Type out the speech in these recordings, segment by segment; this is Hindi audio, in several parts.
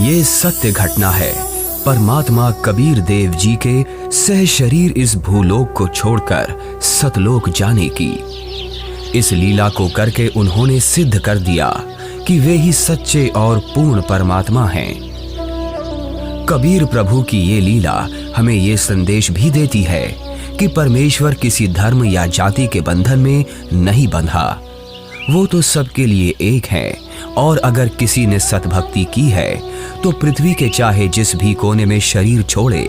ये सत्य घटना है। परमात्मा कबीर देव जी के सह शरीर इस भूलोक को छोड़कर सतलोक जाने की इस लीला को करके उन्होंने सिद्ध कर दिया कि वे ही सच्चे और पूर्ण परमात्मा हैं। कबीर प्रभु की ये लीला हमें ये संदेश भी देती है कि परमेश्वर किसी धर्म या जाति के बंधन में नहीं बंधा, वो तो सबके लिए एक है। और अगर किसी ने सतभक्ति की है तो पृथ्वी के चाहे जिस भी कोने में शरीर छोड़े,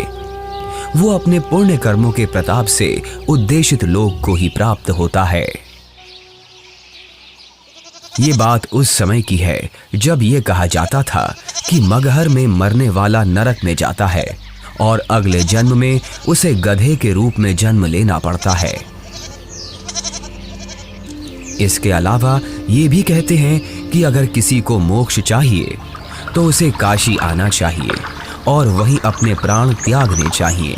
वो अपने पुण्य कर्मों के प्रताप से उद्देशित लोक को ही प्राप्त होता है। ये बात उस समय की है जब ये कहा जाता था कि मगहर में मरने वाला नरक में जाता है और अगले जन्म में उसे गधे के रूप में जन्म लेना पड़ता है। इसके अलावा ये भी कहते हैं कि अगर किसी को मोक्ष चाहिए तो उसे काशी आना चाहिए और वहीं अपने प्राण त्यागने चाहिए,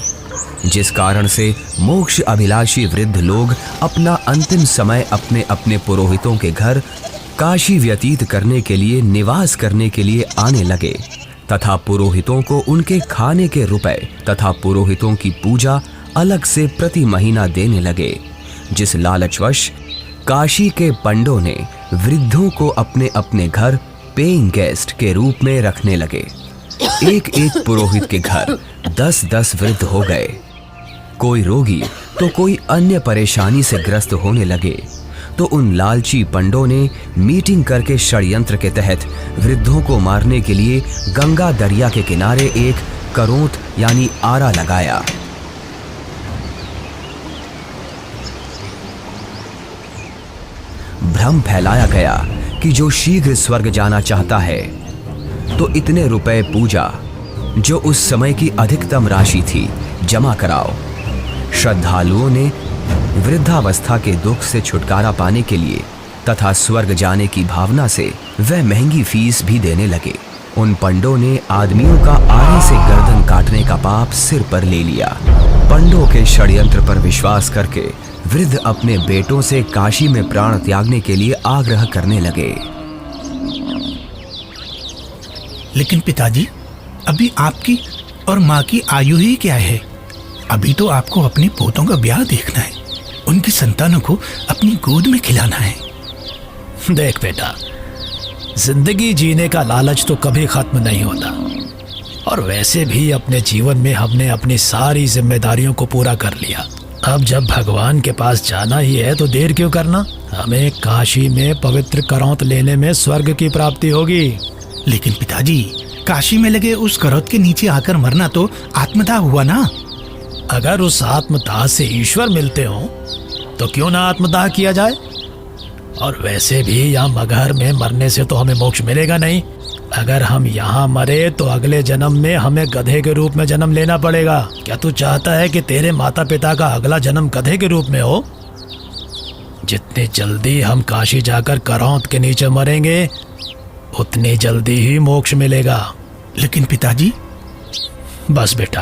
जिस कारण से मोक्ष अभिलाषी वृद्ध लोग अपना अंतिम समय अपने अपने पुरोहितों के घर काशी व्यतीत करने के लिए, निवास करने के लिए आने लगे तथा पुरोहितों को उनके खाने के रुपए तथा पुरोहितों की पूजा अलग से प्रति महीना देने लगे, जिस लालचवश काशी के पंडों ने वृद्धों को अपने अपने घर पेइंग गेस्ट के रूप में रखने लगे। एक एक पुरोहित के घर 10-10 वृद्ध हो गए। कोई रोगी तो कोई अन्य परेशानी से ग्रस्त होने लगे तो उन लालची पंडों ने मीटिंग करके षड्यंत्र के तहत वृद्धों को मारने के लिए गंगा दरिया के किनारे एक करोंत यानी आरा लगाया। भ्रम फैलाया गया कि जो शीघ्र स्वर्ग जाना चाहता है तो इतने रुपए पूजा, जो उस समय की अधिकतम राशि थी, जमा कराओ। श्रद्धालुओं ने वृद्धावस्था के दुख से छुटकारा पाने के लिए तथा स्वर्ग जाने की भावना से वह महंगी फीस भी देने लगे। उन पंडों ने आदमियों का आरे से गर्दन काटने का पाप सिर पर ले लिया। पंडों के षड्यंत्र पर विश्वास करके वृद्ध अपने बेटों से काशी में प्राण त्यागने के लिए आग्रह करने लगे। लेकिन पिताजी, अभी आपकी और माँ की आयु ही क्या है? अभी तो आपको अपने पोतों का ब्याह देखना है, उनकी संतानों को अपनी गोद में खिलाना है। देख बेटा, जिंदगी जीने का लालच तो कभी खत्म नहीं होता, और वैसे भी अपने जीवन में हमने अपनी सारी जिम्मेदारियों को पूरा कर लिया। अब जब भगवान के पास जाना ही है तो देर क्यों करना? हमें काशी में पवित्र करौंत लेने में स्वर्ग की प्राप्ति होगी। लेकिन पिताजी, काशी में लगे उस करौत के नीचे आकर मरना तो आत्मदाह हुआ ना? अगर उस आत्मदाह से ईश्वर मिलते हो तो क्यों ना आत्मदाह किया जाए? और वैसे भी यहाँ मगहर में मरने से तो हमें मोक्ष मिलेगा नहीं। अगर हम यहाँ मरे तो अगले जन्म में हमें गधे के रूप में जन्म लेना पड़ेगा। क्या तू चाहता है कि तेरे माता पिता का अगला जन्म गधे के रूप में हो? जितनी जल्दी हम काशी जाकर करौंत के नीचे मरेंगे उतनी जल्दी ही मोक्ष मिलेगा। लेकिन पिताजी। बस बेटा,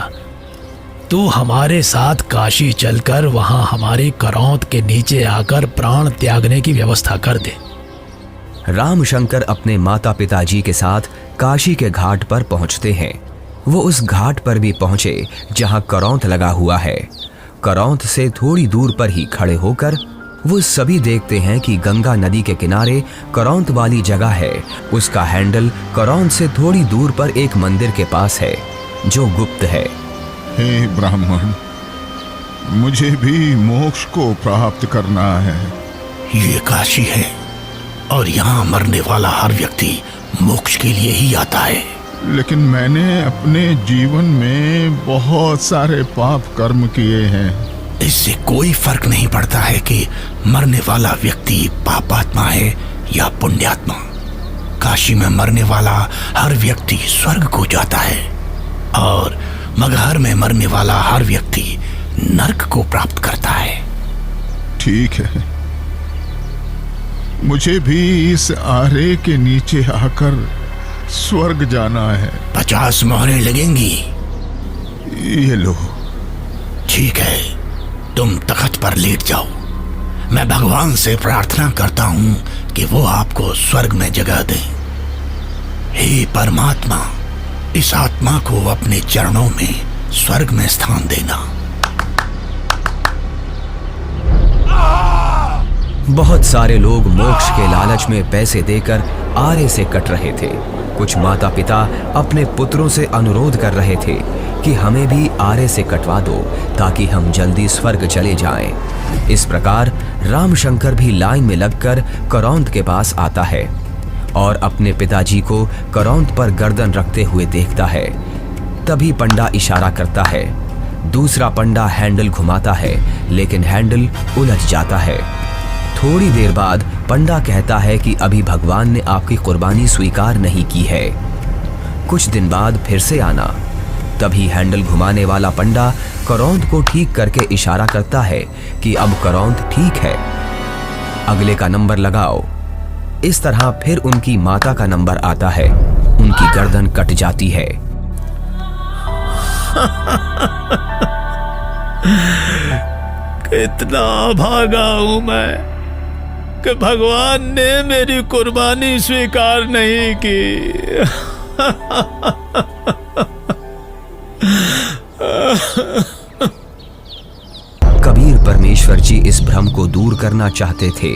तू हमारे साथ काशी चलकर वहां हमारी करौंत के नीचे आकर प्राण त्यागने की व्यवस्था कर दे। रामशंकर अपने माता पिताजी के साथ काशी के घाट पर पहुंचते हैं। वो उस घाट पर भी पहुंचे जहां करौंत लगा हुआ है। करौंत से थोड़ी दूर पर ही खड़े होकर वो सभी देखते हैं कि गंगा नदी के किनारे करौंत वाली जगह है। उसका हैंडल करौंत से थोड़ी दूर पर एक मंदिर के पास है जो गुप्त है। हे ब्राह्मण, मुझे भी मोक्ष को प्राप्त करना है। ये काशी है और यहाँ मरने वाला हर व्यक्ति मोक्ष के लिए ही आता है। लेकिन मैंने अपने जीवन में बहुत सारे पाप कर्म किए हैं। इससे कोई फर्क नहीं पड़ता है कि मरने वाला व्यक्ति पापात्मा है या पुण्यात्मा। काशी में मरने वाला हर व्यक्ति स्वर्ग को जाता है और मगहर में मरने वाला हर व्यक्ति नरक को प्राप्त करता है। ठीक है, मुझे भी इस आरे के नीचे आकर स्वर्ग जाना है। 50 मोहरें लगेंगी। ये लो। ठीक है, तुम तख्त पर लेट जाओ। मैं भगवान से प्रार्थना करता हूँ कि वो आपको स्वर्ग में जगह दे। हे परमात्मा, इस आत्मा को अपने चरणों में स्वर्ग में स्थान देना। बहुत सारे लोग मोक्ष के लालच में पैसे देकर आरे से कट रहे थे। कुछ माता पिता अपने पुत्रों से अनुरोध कर रहे थे कि हमें भी आरे से कटवा दो ताकि हम जल्दी स्वर्ग चले जाएं। इस प्रकार रामशंकर भी लाइन में लगकर करौंद के पास आता है और अपने पिताजी को करौंद पर गर्दन रखते हुए देखता है। तभी पंडा इशारा करता है। दूसरा पंडा हैंडल घुमाता है लेकिन हैंडल उलझ जाता है। थोड़ी देर बाद पंडा कहता है कि अभी भगवान ने आपकी कुर्बानी स्वीकार नहीं की है, कुछ दिन बाद फिर से आना। तभी हैंडल घुमाने वाला पंडा करौंद को ठीक करके इशारा करता है कि अब करौंद ठीक है, अगले का नंबर लगाओ। इस तरह फिर उनकी माता का नंबर आता है। उनकी गर्दन कट जाती है। कितना भागा हूं मैं कि भगवान ने मेरी कुर्बानी स्वीकार नहीं की। कबीर परमेश्वर जी इस भ्रम को दूर करना चाहते थे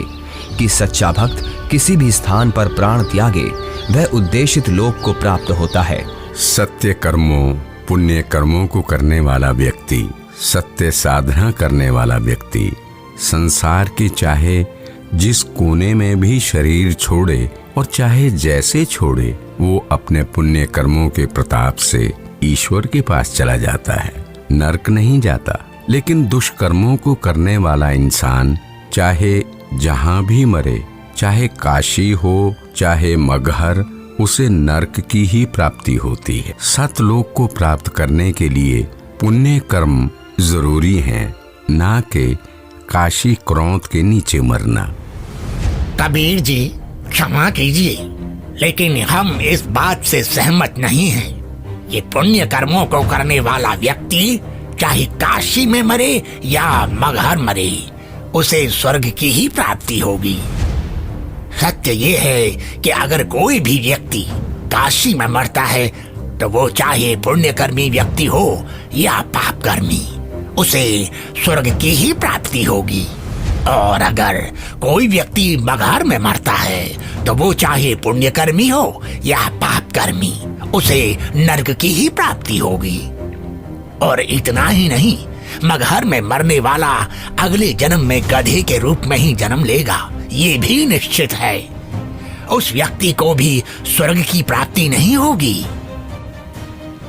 कि सच्चा भक्त किसी भी स्थान पर प्राण त्यागे वह उद्देशित लोक को प्राप्त होता है। सत्य कर्मों पुण्य कर्मों को करने वाला व्यक्ति, सत्य साधना करने वाला व्यक्ति संसार के चाहे जिस कोने में भी शरीर छोड़े और चाहे जैसे छोड़े, वो अपने पुण्य कर्मों के प्रताप से ईश्वर के पास चला जाता है, नरक नहीं जाता। लेकिन दुष्कर्मों को करने वाला इंसान चाहे जहां भी मरे, चाहे काशी हो चाहे मगहर, उसे नरक की ही प्राप्ति होती है। सतलोक को प्राप्त करने के लिए पुण्य कर्म जरूरी हैं, ना कि काशी क्रोध के नीचे मरना। कबीर जी क्षमा कीजिए, लेकिन हम इस बात से सहमत नहीं हैं। ये पुण्य कर्मों को करने वाला व्यक्ति चाहे काशी में मरे या मगहर मरे, उसे स्वर्ग की ही प्राप्ति होगी। सत्य ये है कि अगर कोई भी व्यक्ति काशी में मरता है तो वो चाहे पुण्यकर्मी व्यक्ति हो या पापकर्मी, उसे स्वर्ग की ही प्राप्ति होगी। और अगर कोई व्यक्ति मगहर में मरता है तो वो चाहे पुण्यकर्मी हो या पापकर्मी, उसे नरक की ही प्राप्ति होगी। और इतना ही नहीं, मगहर में मरने वाला अगले जन्म में गधे के रूप में ही जन्म लेगा, ये भी निश्चित है। उस व्यक्ति को भी स्वर्ग की प्राप्ति नहीं होगी।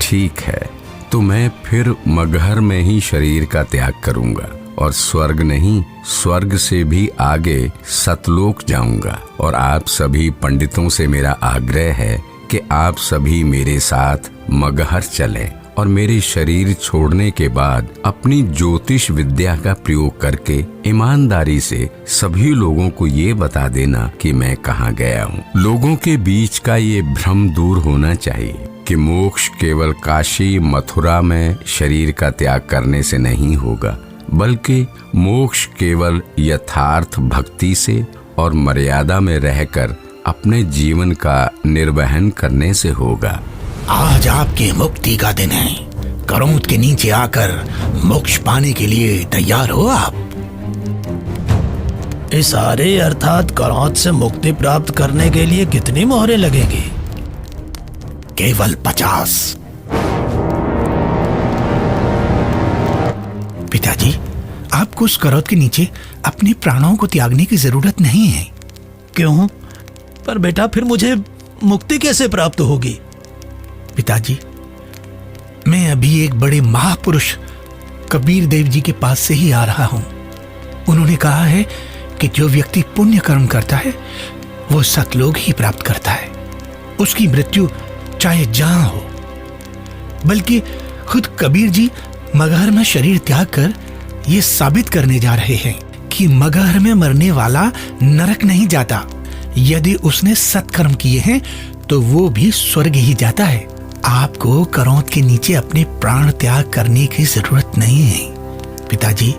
ठीक है, तो मैं फिर मगहर में ही शरीर का त्याग करूंगा और स्वर्ग नहीं, स्वर्ग से भी आगे सतलोक जाऊंगा। और आप सभी पंडितों से मेरा आग्रह है कि आप सभी मेरे साथ मगहर चलें और मेरे शरीर छोड़ने के बाद अपनी ज्योतिष विद्या का प्रयोग करके ईमानदारी से सभी लोगों को ये बता देना कि मैं कहाँ गया हूँ। लोगों के बीच का ये भ्रम दूर होना चाहिए कि मोक्ष केवल काशी मथुरा में शरीर का त्याग करने से नहीं होगा, बल्कि मोक्ष केवल यथार्थ भक्ति से और मर्यादा में रहकर अपने जीवन का निर्वहन करने से होगा। आज आपके मुक्ति का दिन है। करौंद के नीचे आकर मोक्ष पाने के लिए तैयार हो आप? इस आरे अर्थात करौंद से मुक्ति प्राप्त करने के लिए कितनी मोहरें लगेंगी? केवल 50। पिताजी, आपको उस करौंद के नीचे अपने प्राणों को त्यागने की जरूरत नहीं है। क्यों? पर बेटा फिर मुझे मुक्ति कैसे प्राप्त होगी? पिताजी, मैं अभी एक बड़े महापुरुष कबीर देव जी के पास से ही आ रहा हूं। उन्होंने कहा है कि जो व्यक्ति पुण्य कर्म करता है वो सतलोक ही प्राप्त करता है। उसकी मृत्यु चाहे जहां हो। बल्कि खुद कबीर जी मगहर में शरीर त्याग कर ये साबित करने जा रहे हैं कि मगहर में मरने वाला नरक नहीं जाता। यदि उसने सत्कर्म किए हैं तो वो भी स्वर्ग ही जाता है। आपको करौंद के नीचे अपने प्राण त्याग करने की जरूरत नहीं है। पिताजी,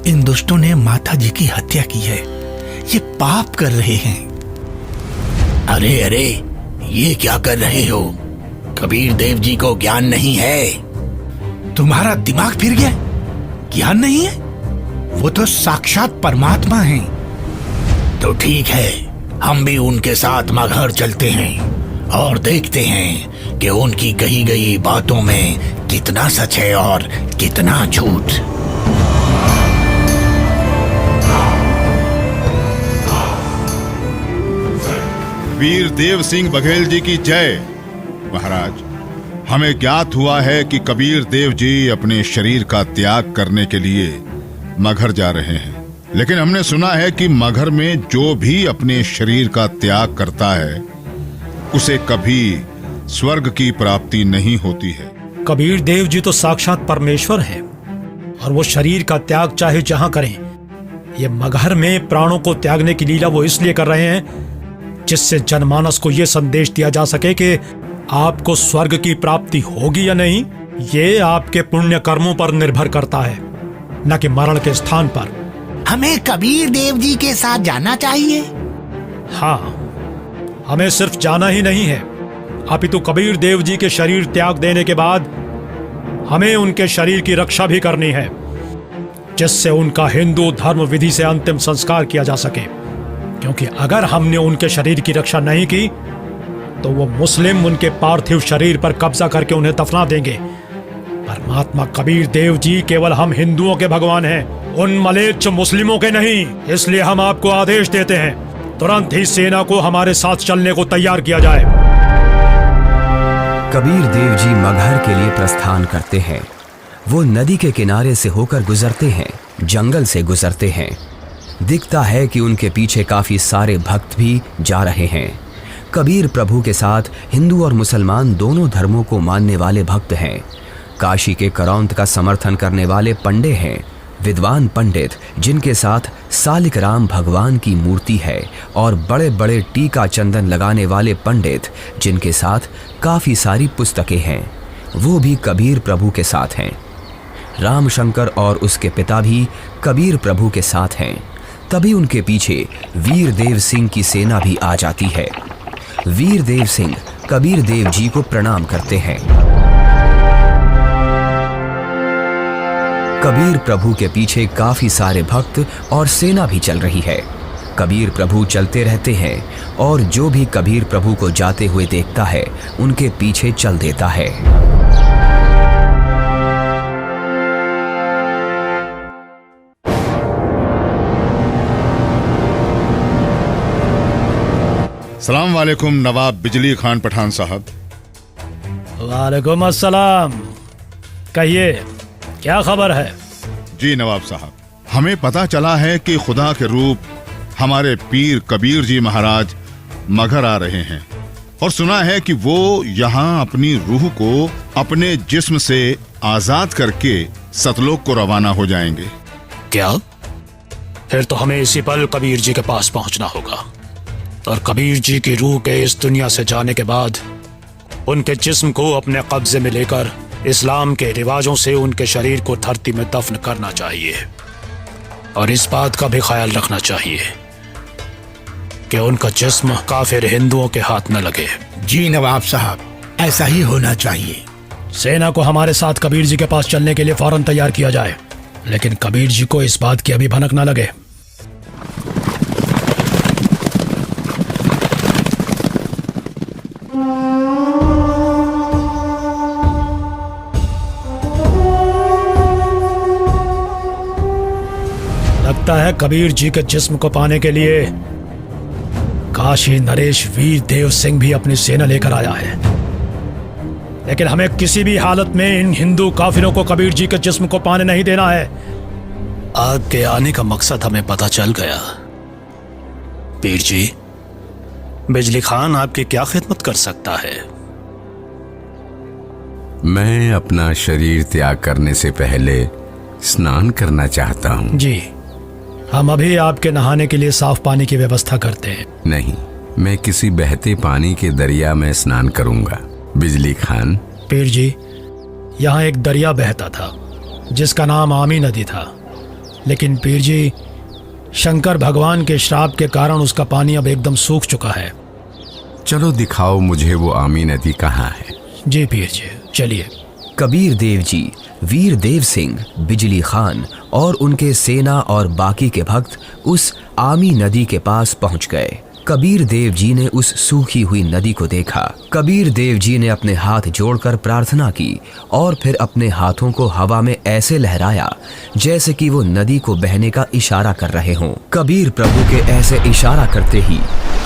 इन दुष्टों ने माता जी की हत्या की है। ये पाप कर रहे हैं। अरे अरे, ये क्या कर रहे हो? कबीर देव जी को ज्ञान नहीं है। तुम्हारा दिमाग फिर गया? ज्ञान नहीं है? वो तो साक्षात परमात्मा हैं। तो ठीक है, हम भी उनके साथ मगहर चलते हैं और देखते हैं कि उनकी कही गई बातों में कितना सच है और कितना झूठ। वीर देव सिंह बघेल जी की जय। महाराज, हमें ज्ञात हुआ है कि कबीर देव जी अपने शरीर का त्याग करने के लिए मगहर जा रहे हैं, लेकिन हमने सुना है कि मगहर में जो भी अपने शरीर का त्याग करता है उसे कभी स्वर्ग की प्राप्ति नहीं होती है। कबीर देव जी तो साक्षात परमेश्वर हैं और वो शरीर का त्याग चाहे जहां करें। ये मगहर में प्राणों को त्यागने की लीला वो इसलिए कर रहे हैं जिससे जनमानस को ये संदेश दिया जा सके कि आपको स्वर्ग की प्राप्ति होगी या नहीं, ये आपके पुण्य कर्मों पर निर्भर करता है, न कि मरण के स्थान पर। हमें कबीर देव जी के साथ जाना चाहिए। हाँ, हमें सिर्फ जाना ही नहीं है, अपितु कबीर देव जी के शरीर त्याग देने के बाद हमें उनके शरीर की रक्षा भी करनी है, जिससे उनका हिंदू धर्म विधि से अंतिम संस्कार किया जा सके। क्योंकि अगर हमने उनके शरीर की रक्षा नहीं की तो वो मुस्लिम उनके पार्थिव शरीर पर कब्जा करके उन्हें दफना देंगे। परमात्मा कबीर देव जी केवल हम हिंदुओं के भगवान हैं, उन मलेच्छ मुस्लिमों के नहीं। इसलिए हम आपको आदेश देते हैं, तुरंत ही सेना को हमारे साथ चलने को तैयार किया जाए। कबीर देव जी मगहर के लिए प्रस्थान करते हैं। वो नदी के किनारे से होकर गुजरते हैं, जंगल से गुजरते हैं। दिखता है कि उनके पीछे काफी सारे भक्त भी जा रहे हैं। कबीर प्रभु के साथ हिंदू और मुसलमान दोनों धर्मों को मानने वाले भक्त हैं। काशी के करौंत का समर्थन करने वाले पंडे हैं, विद्वान पंडित जिनके साथ सालिक राम भगवान की मूर्ति है, और बड़े बड़े टीका चंदन लगाने वाले पंडित जिनके साथ काफी सारी पुस्तकें हैं, वो भी कबीर प्रभु के साथ हैं। रामशंकर और उसके पिता भी कबीर प्रभु के साथ हैं। तभी उनके पीछे वीर देव सिंह की सेना भी आ जाती है। वीर देव सिंह कबीर देव जी को प्रणाम करते हैं। कबीर प्रभु के पीछे काफी सारे भक्त और सेना भी चल रही है। कबीर प्रभु चलते रहते हैं और जो भी कबीर प्रभु को जाते हुए देखता है उनके पीछे चल देता है। सलाम वालेकुम नवाब बिजली खान पठान साहब। वालेकुम अस्सलाम। कहिए, क्या खबर है? जी नवाब साहब, हमें पता चला है कि खुदा के रूप हमारे पीर कबीर जी महाराज मगहर आ रहे हैं, और सुना है कि वो यहाँ अपनी रूह को अपने जिस्म से आजाद करके सतलोक को रवाना हो जाएंगे। क्या? फिर तो हमें इसी पल कबीर जी के पास पहुंचना होगा, और कबीर जी की रूह के इस दुनिया से जाने के बाद उनके जिस्म को अपने कब्जे में लेकर इस्लाम के रिवाजों से उनके शरीर को धरती में दफन करना चाहिए। और इस बात का भी ख्याल रखना चाहिए कि उनका जिस्म काफिर हिंदुओं के हाथ न लगे। जी नवाब साहब, ऐसा ही होना चाहिए। सेना को हमारे साथ कबीर जी के पास चलने के लिए फौरन तैयार किया जाए, लेकिन कबीर जी को इस बात की अभी भनक न लगे। लगता है कबीर जी के जिस्म को पाने के लिए काशी नरेश वीर देव सिंह भी अपनी सेना लेकर आया है, लेकिन हमें किसी भी हालत में इन हिंदू काफिरों को कबीर जी के जिस्म को पाने नहीं देना है। आपके आने का मकसद हमें पता चल गया। पीर जी, बिजली खान आपकी क्या खिदमत कर सकता है? मैं अपना शरीर त्याग करने से पहले स्नान करना चाहता हूँ। जी, हम अभी आपके नहाने के लिए साफ पानी की व्यवस्था करते हैं। नहीं, मैं किसी बहते पानी के दरिया में स्नान करूंगा। बिजली खान। पीर जी, यहाँ एक दरिया बहता था जिसका नाम आमी नदी था, लेकिन पीर जी, शंकर भगवान के श्राप के कारण उसका पानी अब एकदम सूख चुका है। चलो दिखाओ मुझे वो आमी नदी कहाँ है। जी पीर जी, चलिए। कबीर देव जी, वीर देव सिंह, बिजली खान और उनके सेना और बाकी के भक्त उस आमी नदी के पास पहुंच गए। कबीर देव जी ने उस सूखी हुई नदी को देखा। कबीर देव जी ने अपने हाथ जोड़कर प्रार्थना की और फिर अपने हाथों को हवा में ऐसे लहराया जैसे कि वो नदी को बहने का इशारा कर रहे हों। कबीर प्रभु के ऐसे इशारा करते ही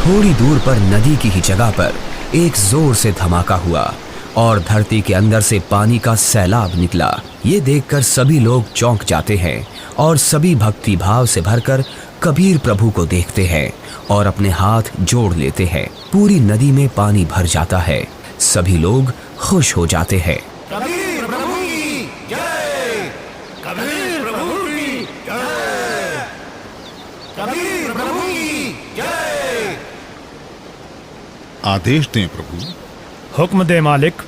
थोड़ी दूर पर नदी की ही जगह पर एक जोर से धमाका हुआ और धरती के अंदर से पानी का सैलाब निकला। ये देखकर सभी लोग चौंक जाते हैं और सभी भक्ति भाव से भरकर कबीर प्रभु को देखते हैं और अपने हाथ जोड़ लेते हैं। पूरी नदी में पानी भर जाता है। सभी लोग खुश हो जाते हैं। कबीर प्रभु की जय, कबीर प्रभु की जय, कबीर प्रभु की जय। आदेश दें प्रभु। हुक्म दे मालिक।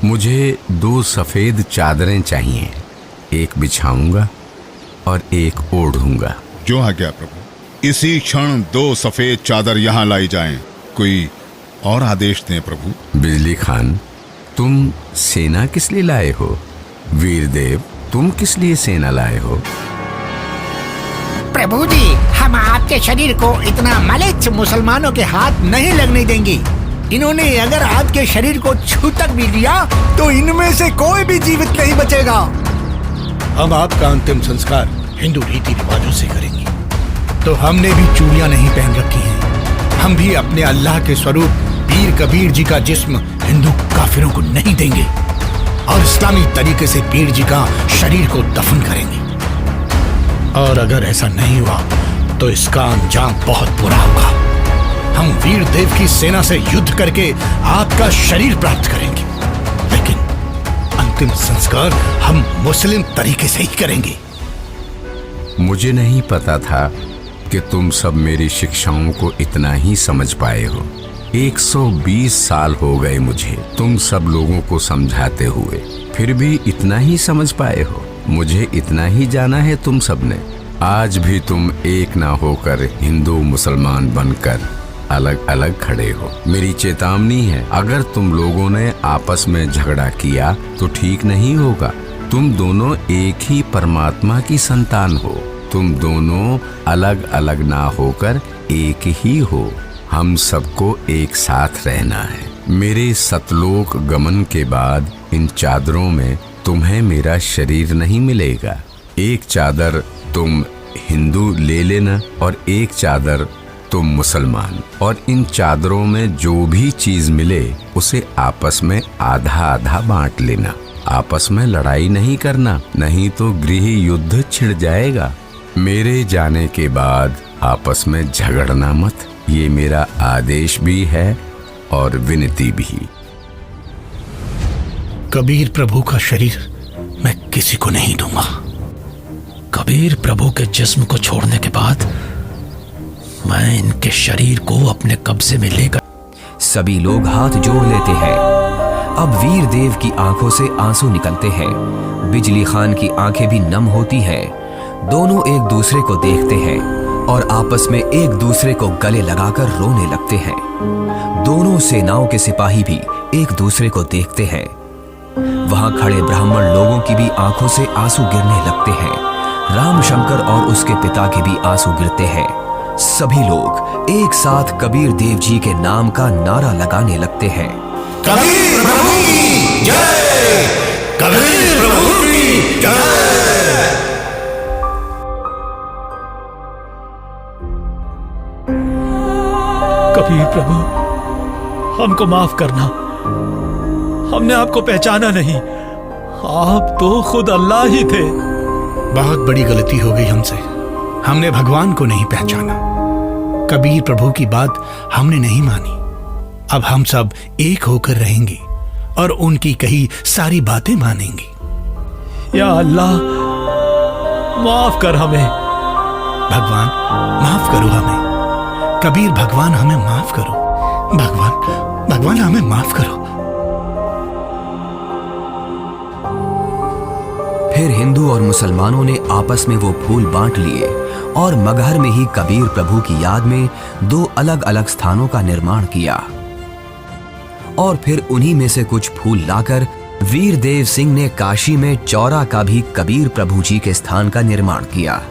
मुझे 2 सफेद चादरें चाहिए, एक बिछाऊंगा और एक ओढ़ूंगा। जो आज्ञा प्रभु। इसी क्षण 2 सफेद चादर यहाँ लाई जाएं। कोई और आदेश दें प्रभु। बिजली खान, तुम सेना किस लिए लाए हो? वीरदेव, तुम किस लिए सेना लाए हो? प्रभु जी, हम आपके शरीर को इतना मलिच्छ मुसलमानों के हाथ नहीं लगने देंगे। इन्होंने अगर आपके शरीर को छू तक भी लिया तो इनमें से कोई भी जीवित नहीं बचेगा। हम आपका अंतिम संस्कार हिंदू रीति रिवाजों से करेंगे, तो हमने भी चूड़ियां नहीं पहन रखी हैं। हम भी अपने अल्लाह के स्वरूप पीर कबीर जी का जिस्म हिंदू काफिरों को नहीं देंगे और इस्लामी तरीके से पीर जी का शरीर को दफन करेंगे। और अगर ऐसा नहीं हुआ तो इसका अंजाम बहुत बुरा होगा। हम वीर देव की सेना से युद्ध करके आपका शरीर प्राप्त करेंगे, लेकिन अंतिम संस्कार हम मुस्लिम तरीके से ही करेंगे। मुझे नहीं पता था कि तुम सब मेरी शिक्षाओं को इतना ही समझ पाए हो। 120 साल हो गए मुझे तुम सब लोगों को समझाते हुए, फिर भी इतना ही समझ पाए हो। मुझे इतना ही जाना है तुम सब ने। आज भी तुम एक ना होकर हिंदू मुसलमान बनकर अलग अलग खड़े हो। मेरी चेतावनी है, अगर तुम लोगों ने आपस में झगड़ा किया तो ठीक नहीं होगा। तुम दोनों एक ही परमात्मा की संतान हो। तुम दोनों अलग अलग ना होकर एक ही हो। हम सबको एक साथ रहना है। मेरे सतलोक गमन के बाद इन चादरों में तुम्हें मेरा शरीर नहीं मिलेगा। एक चादर तुम हिंदू ले लेना और एक चादर तुम मुसलमान, और इन चादरों में जो भी चीज मिले उसे आपस में आधा आधा बांट लेना। आपस में लड़ाई नहीं करना, नहीं तो गृह युद्ध छिड़ जाएगा। मेरे जाने के बाद आपस में झगड़ना मत, ये मेरा आदेश भी है और विनती भी। कबीर प्रभु का शरीर मैं किसी को नहीं दूंगा। कबीर प्रभु के जिस्म को छोड़ने के बाद मैं इनके शरीर को अपने कब्जे में लेकर। सभी लोग हाथ जोड़ लेते हैं। अब वीर देव की आंखों से आंसू निकलते हैं। बिजली खान की आंखें भी नम होती हैं। दोनों एक दूसरे को देखते हैं और आपस में एक दूसरे को गले लगाकर रोने लगते हैं। दोनों सेनाओं के सिपाही भी एक दूसरे को देखते हैं। वहां खड़े ब्राह्मण लोगों की भी आंखों से आंसू गिरने लगते हैं। रामशंकर और उसके पिता के भी आंसू गिरते हैं। सभी लोग एक साथ कबीर देव जी के नाम का नारा लगाने लगते हैं। कबीर प्रभु की जय, कबीर प्रभु की जय। कबीर प्रभु, हमको माफ करना, हमने आपको पहचाना नहीं। आप तो खुद अल्लाह ही थे। बहुत बड़ी गलती हो गई हमसे। हमने भगवान को नहीं पहचाना। कबीर प्रभु की बात हमने नहीं मानी। अब हम सब एक होकर रहेंगे और उनकी कही सारी बातें मानेंगे। या अल्लाह, माफ कर हमें। भगवान माफ करो हमें। कबीर भगवान हमें माफ करो। भगवान हमें माफ करो। फिर हिंदू और मुसलमानों ने आपस में वो फूल बांट लिए और मगहर में ही कबीर प्रभु की याद में 2 अलग अलग स्थानों का निर्माण किया। और फिर उन्हीं में से कुछ फूल लाकर वीरदेव सिंह ने काशी में चौरा का भी कबीर प्रभु जी के स्थान का निर्माण किया।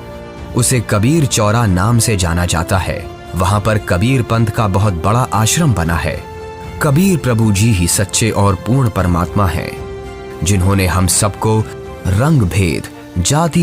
उसे कबीर चौरा नाम से जाना जाता है। वहां पर कबीर पंथ का बहुत बड़ा आश्रम बना है। कबीर प्रभु जी ही सच्चे और पूर्ण परमात्मा हैं, जिन्होंने हम सबको रंग भेद, जाति